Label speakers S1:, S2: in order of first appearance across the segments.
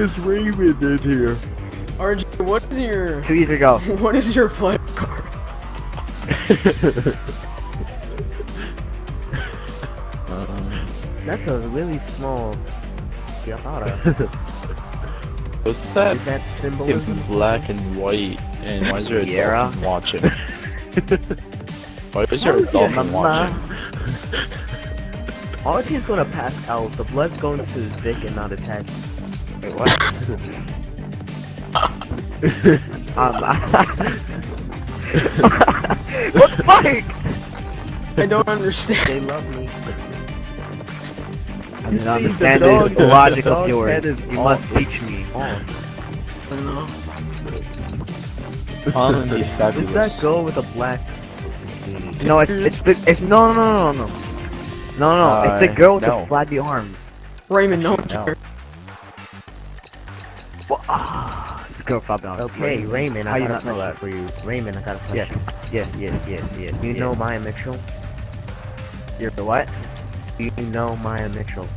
S1: is Raymond in here?
S2: RJ, what is your...
S3: 2 years ago.
S2: What is your player card?
S3: That's a really small Elgato.
S4: What's that?
S3: Is that
S4: In
S3: symbolism?
S4: black and white, and why is there a
S3: Sierra?
S4: dolphin watching? Why is there a dolphin watching?
S3: All it is gonna pass out. The blood's going to his dick and not his head.
S4: Wait, what?
S3: What the fuck?
S2: I don't understand.
S3: They love me. I didn't understand the logic of yours. You must teach me.
S2: I don't know.
S4: Honestly,
S3: Does
S4: fabulous.
S3: that go with a black? No, it's no. It's the girl with
S4: no.
S3: the flabby arms.
S2: Raymond, no one
S4: No.
S2: cares.
S3: Well, it's the girl with flabby arms. Okay, Raymond,
S4: How
S3: I
S4: you
S3: got a
S4: not know
S3: question
S4: that?
S3: for you. Raymond, I got a question.
S4: Yes.
S3: You know Maya Mitchell?
S4: You're the what?
S3: Do you know Maya Mitchell?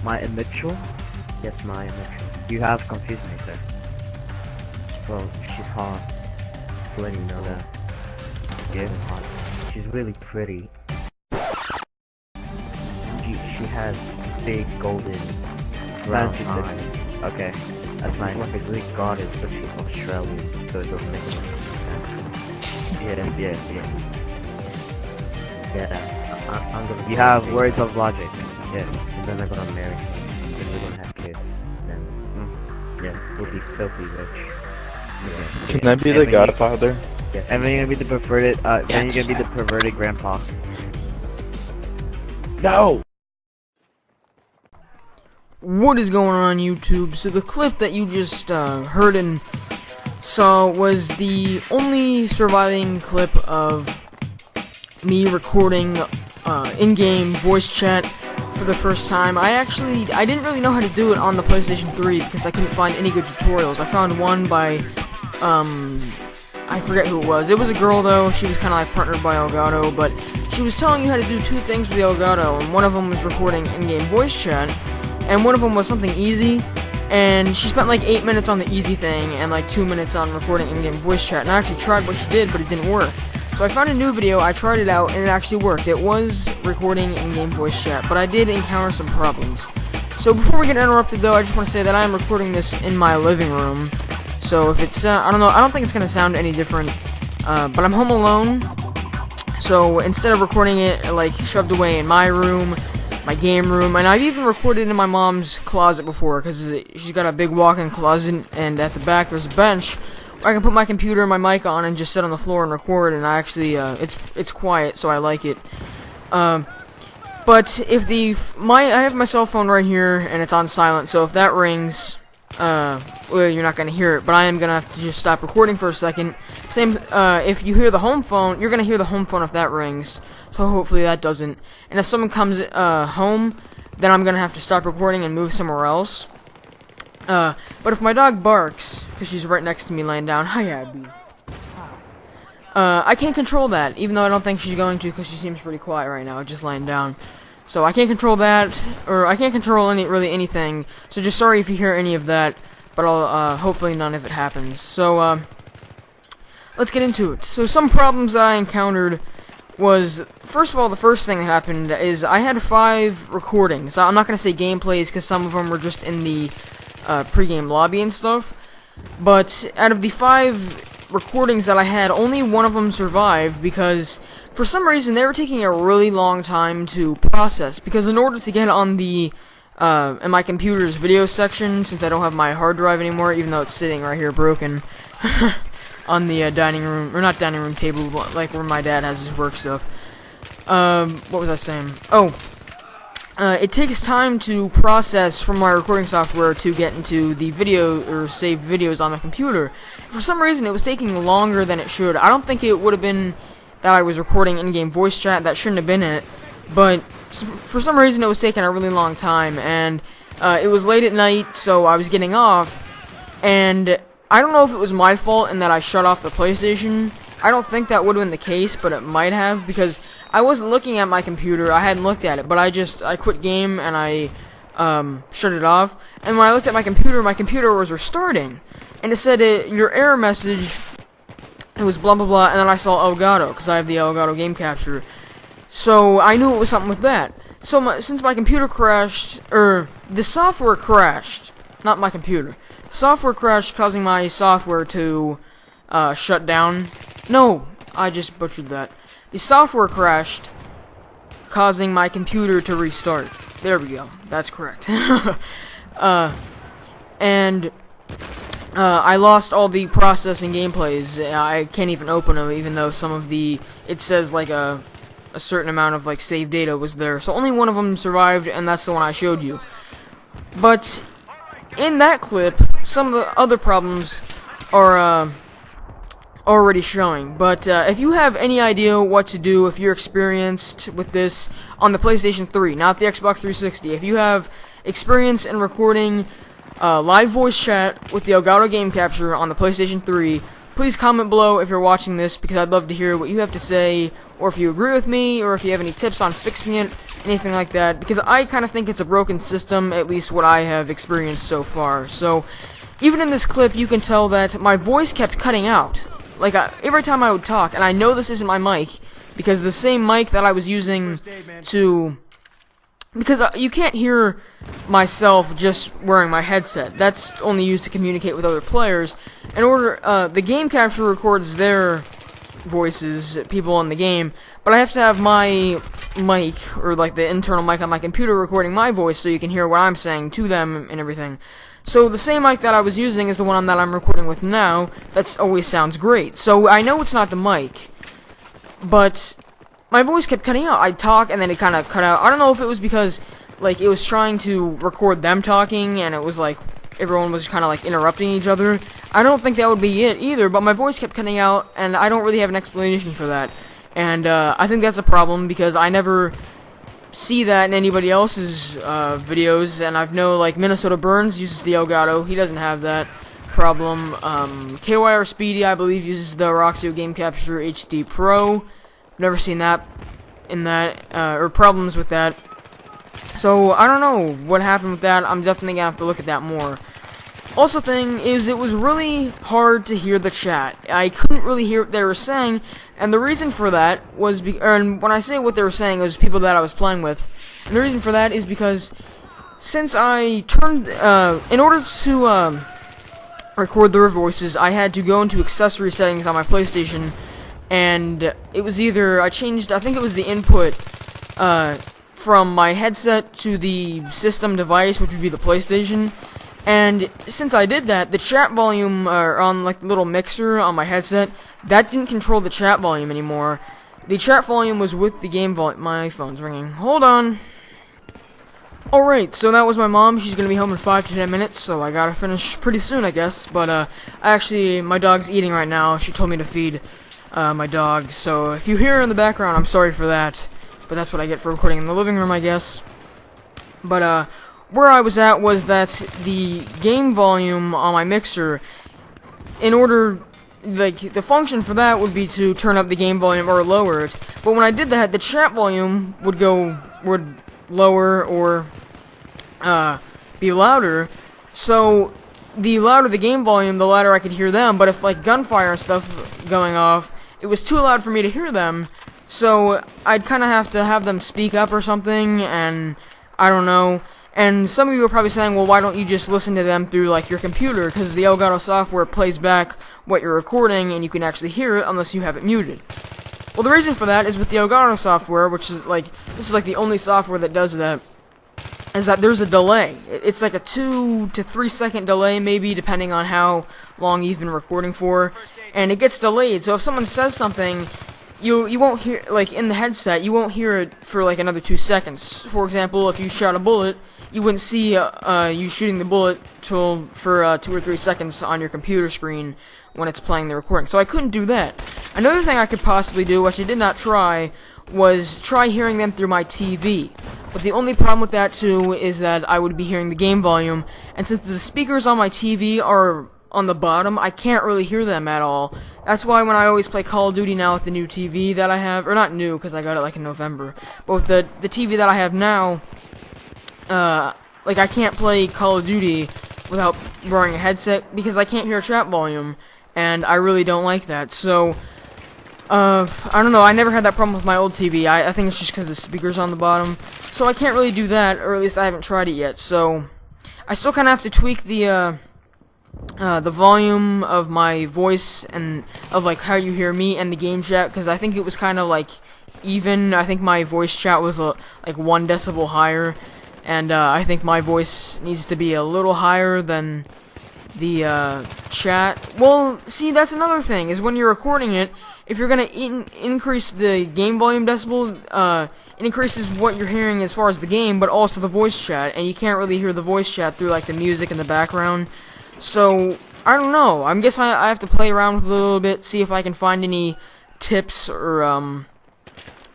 S4: Maya Mitchell?
S3: Yes, Maya Mitchell.
S4: You have confused me, sir.
S3: Well, she's hot. Just letting you know that.
S4: Yeah.
S3: She's hot. She's really pretty. She has big golden brown
S4: Fancy
S3: eyes.
S4: Okay.
S3: That's nice. Like a Greek goddess, but she's Australian, so it doesn't make any sense.
S4: Yeah.
S3: Yeah, I'm gonna.
S4: You have words of logic.
S3: Yeah, and then I'm gonna marry her. And we're gonna have kids. And yeah, we'll be filthy rich. Yeah.
S4: Can I be the godfather?
S3: Yes.
S4: And then you're gonna be the perverted, then you're gonna be the perverted grandpa. No!
S2: What is going on YouTube? So the clip that you just heard and saw was the only surviving clip of me recording in-game voice chat for the first time. I didn't really know how to do it on the PlayStation 3 because I couldn't find any good tutorials. I found one by, I forget who it was. It was a girl though. She was kind of like partnered by Elgato, but she was telling you how to do two things with the Elgato, and one of them was recording in-game voice chat, and one of them was something easy, and she spent like 8 minutes on the easy thing and like 2 minutes on recording in-game voice chat, and I actually tried what she did, but it didn't work. So I found a new video, I tried it out, and it actually worked. It was recording in-game voice chat, but I did encounter some problems. So before we get interrupted though, I just want to say that I am recording this in my living room. So if it's, I don't know, I don't think it's going to sound any different, but I'm home alone. So instead of recording it like shoved away in my room, my game room, and I've even recorded in my mom's closet before, because she's got a big walk-in closet, and at the back there's a bench where I can put my computer and my mic on and just sit on the floor and record, and I actually, it's quiet, so I like it. But if I have my cell phone right here, and it's on silent, so if that rings, well, you're not gonna hear it, but I am gonna have to just stop recording for a second. Same, if you hear the home phone, you're gonna hear the home phone if that rings, so hopefully that doesn't. And if someone comes, home, then I'm gonna have to stop recording and move somewhere else. But if my dog barks, because she's right next to me laying down, hi Abby. I can't control that, even though I don't think she's going to, because she seems pretty quiet right now, just laying down. So I can't control that, or I can't control really anything, so just sorry if you hear any of that, but I'll, hopefully none of it happens. So, let's get into it. So some problems that I encountered was, first of all, the first thing that happened is I had 5 recordings. I'm not going to say gameplays, because some of them were just in the, pre-game lobby and stuff, but out of the 5 recordings that I had, only one of them survived, because for some reason they were taking a really long time to process, because in order to get on the in my computer's video section, since I don't have my hard drive anymore, even though it's sitting right here broken on the dining room, or not dining room table, but like where my dad has his work stuff. What was I saying? Oh, it takes time to process from my recording software to get into the video or saved videos on my computer. For some reason, it was taking longer than it should. I don't think it would have been that I was recording in-game voice chat. That shouldn't have been it. But for some reason, it was taking a really long time, and it was late at night, so I was getting off. And I don't know if it was my fault in that I shut off the PlayStation. I don't think that would have been the case, but it might have, because I wasn't looking at my computer. I hadn't looked at it, but I quit game, and I shut it off. And when I looked at my computer was restarting, and it said your error message. It was blah blah blah, and then I saw Elgato because I have the Elgato game capture. So I knew it was something with that. So since my computer crashed, or the software crashed, not my computer. The software crashed, causing my software to shut down. No, I just butchered that. The software crashed, causing my computer to restart. There we go. That's correct. I lost all the processing gameplays. I can't even open them, even though some of it says like a certain amount of like saved data was there. So only one of them survived, and that's the one I showed you. But in that clip, some of the other problems are already showing. But if you have any idea what to do, if you're experienced with this on the PlayStation 3, not the Xbox 360, if you have experience in recording live voice chat with the Elgato game capture on the PlayStation 3, please comment below if you're watching this, because I'd love to hear what you have to say, or if you agree with me, or if you have any tips on fixing it, anything like that, because I kind of think it's a broken system, at least what I have experienced so far. So even in this clip, you can tell that my voice kept cutting out. Like, every time I would talk, and I know this isn't my mic, because the same mic that I was using to... Because you can't hear myself just wearing my headset. That's only used to communicate with other players. The game capture records their voices, people in the game, but I have to have my mic, or like the internal mic on my computer, recording my voice so you can hear what I'm saying to them and everything. So the same mic that I was using is the one that I'm recording with now. That always sounds great. So I know it's not the mic, but my voice kept cutting out. I'd talk and then it kind of cut out. I don't know if it was because like it was trying to record them talking and it was like everyone was kind of like interrupting each other. I don't think that would be it either, but my voice kept cutting out and I don't really have an explanation for that. And I think that's a problem because I never see that in anybody else's videos, and I've know like Minnesota Burns uses the Elgato. He doesn't have that problem. KYR Speedy, I believe, uses the Roxio Game Capture HD Pro. Never seen that or problems with that. So I don't know what happened with that. I'm definitely gonna have to look at that more. Also, thing is, it was really hard to hear the chat. I couldn't really hear what they were saying, and the reason for that was and when I say what they were saying, it was people that I was playing with. And the reason for that is because since I turned in order to record their voices, I had to go into accessory settings on my PlayStation, and it was either I think it was the input from my headset to the system device, which would be the PlayStation. And since I did that, the chat volume on like the little mixer on my headset, that didn't control the chat volume anymore. The chat volume was with the game volume. My phone's ringing. Hold on. Alright, so that was my mom. She's gonna be home in 5 to 10 minutes, so I gotta finish pretty soon, I guess. But my dog's eating right now. She told me to feed my dog. So if you hear her in the background, I'm sorry for that. But that's what I get for recording in the living room, I guess. But where I was at was that the game volume on my mixer, in order, like, the function for that would be to turn up the game volume or lower it. But when I did that, the chat volume would lower or be louder. So the louder the game volume, the louder I could hear them. But if like gunfire and stuff going off, it was too loud for me to hear them. So I'd kind of have to have them speak up or something, and I don't know. And some of you are probably saying, well, why don't you just listen to them through, like, your computer? Because the Elgato software plays back what you're recording, and you can actually hear it unless you have it muted. Well, the reason for that is with the Elgato software, which is, like, this is, like, the only software that does that, is that there's a delay. It's, like, a 2 to 3 second delay, maybe, depending on how long you've been recording for. And it gets delayed, so if someone says something, you won't hear, like, in the headset, you won't hear it for, like, another 2 seconds. For example, if you shot a bullet, you wouldn't see you shooting the bullet for 2 or 3 seconds on your computer screen when it's playing the recording. So I couldn't do that. Another thing I could possibly do, which I did not try, was try hearing them through my TV. But the only problem with that, too, is that I would be hearing the game volume, and since the speakers on my TV are on the bottom, I can't really hear them at all. That's why when I always play Call of Duty now with the new TV that I have, or not new, because I got it like in November, but with the TV that I have now, like I can't play Call of Duty without wearing a headset because I can't hear chat volume, and I really don't like that. So I don't know, I never had that problem with my old TV. I think it's just because the speaker's on the bottom. So I can't really do that, or at least I haven't tried it yet. So I still kind of have to tweak the volume of my voice and of like how you hear me and the game chat, because I think it was kind of like even. I think my voice chat was like 1 decibel higher, and I think my voice needs to be a little higher than the chat. Well, see, that's another thing, is when you're recording it, if you're gonna increase the game volume decibel, it increases what you're hearing as far as the game, but also the voice chat, and you can't really hear the voice chat through like the music in the background. So I don't know, I guess I have to play around with it a little bit, see if I can find any tips or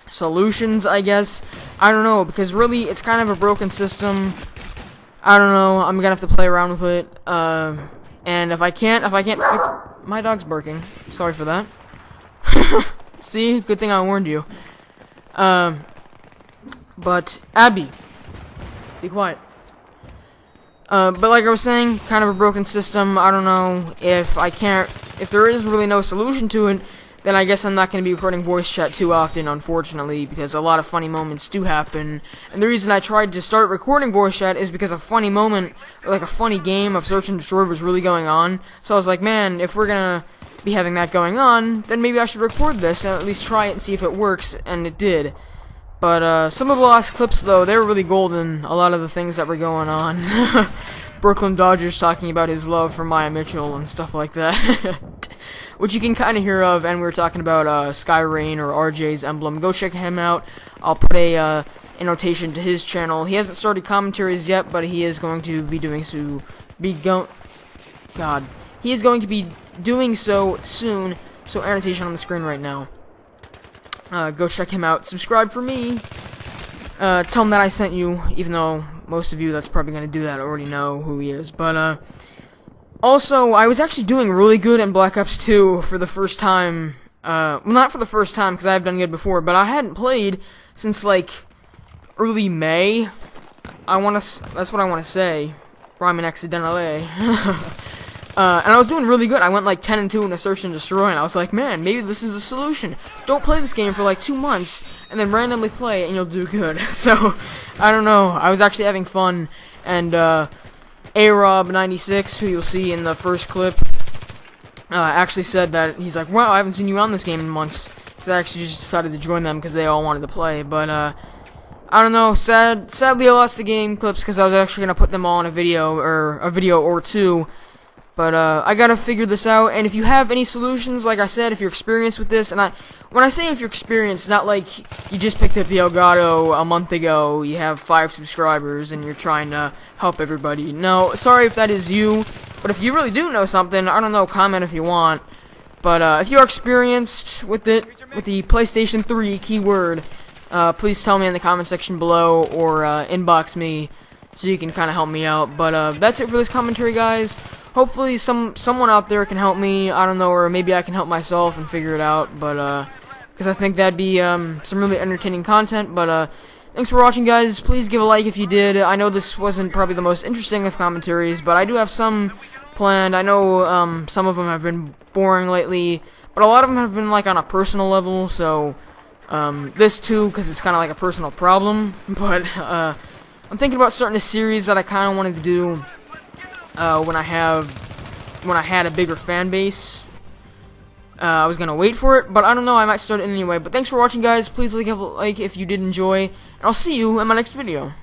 S2: solutions, I guess. I don't know, because really it's kind of a broken system. I don't know, I'm gonna have to play around with it, and if I can't fix... My dog's barking, sorry for that. See, good thing I warned you. But Abby, be quiet. But like I was saying, kind of a broken system. I don't know if there is really no solution to it, then I guess I'm not going to be recording voice chat too often, unfortunately, because a lot of funny moments do happen. And the reason I tried to start recording voice chat is because a funny moment, or like a funny game of Search and Destroy was really going on. So I was like, man, if we're gonna be having that going on, then maybe I should record this and at least try it and see if it works, and it did. But some of the last clips, though, they were really golden, a lot of the things that were going on. Brooklyn Dodgers talking about his love for Maya Mitchell and stuff like that. Which you can kind of hear of, and we were talking about Sky Rain or RJ's Emblem. Go check him out. I'll put a annotation to his channel. He hasn't started commentaries yet, but he is going to be doing so. He is going to be doing so soon. So annotation on the screen right now. Go check him out. Subscribe for me. Tell him that I sent you, even though most of you that's probably going to do that already know who he is. But also, I was actually doing really good in Black Ops 2 for the first time. Well, not for the first time, because I've done good before, but I hadn't played since, like, early May. That's what I want to say. Rhyming accidentally. And I was doing really good. I went like 10-2 in a Search and Destroy, and I was like, man, maybe this is a solution. Don't play this game for like 2 months, and then randomly play it, and you'll do good. So, I don't know. I was actually having fun, and A-Rob96, who you'll see in the first clip, actually said that, he's like, wow, I haven't seen you on this game in months. So I actually just decided to join them because they all wanted to play, but I don't know, sadly I lost the game clips because I was actually going to put them all in a video or two. But I gotta figure this out, and if you have any solutions, like I said, if you're experienced with this, and when I say if you're experienced, not like you just picked up the Elgato a month ago, you have 5 subscribers, and you're trying to help everybody. No, sorry if that is you, but if you really do know something, I don't know, comment if you want. But if you're experienced with it, with the PlayStation 3 keyword, please tell me in the comment section below, or inbox me, so you can kind of help me out. But that's it for this commentary, guys. Hopefully someone out there can help me, I don't know, or maybe I can help myself and figure it out, but, because I think that'd be, some really entertaining content, but, thanks for watching, guys. Please give a like if you did. I know this wasn't probably the most interesting of commentaries, but I do have some planned. I know, some of them have been boring lately, but a lot of them have been, like, on a personal level, so, this too, because it's kind of like a personal problem, but, I'm thinking about starting a series that I kind of wanted to do, when I had a bigger fan base. I was gonna wait for it, but I don't know, I might start it anyway. But thanks for watching, guys. Please leave a like if you did enjoy, and I'll see you in my next video.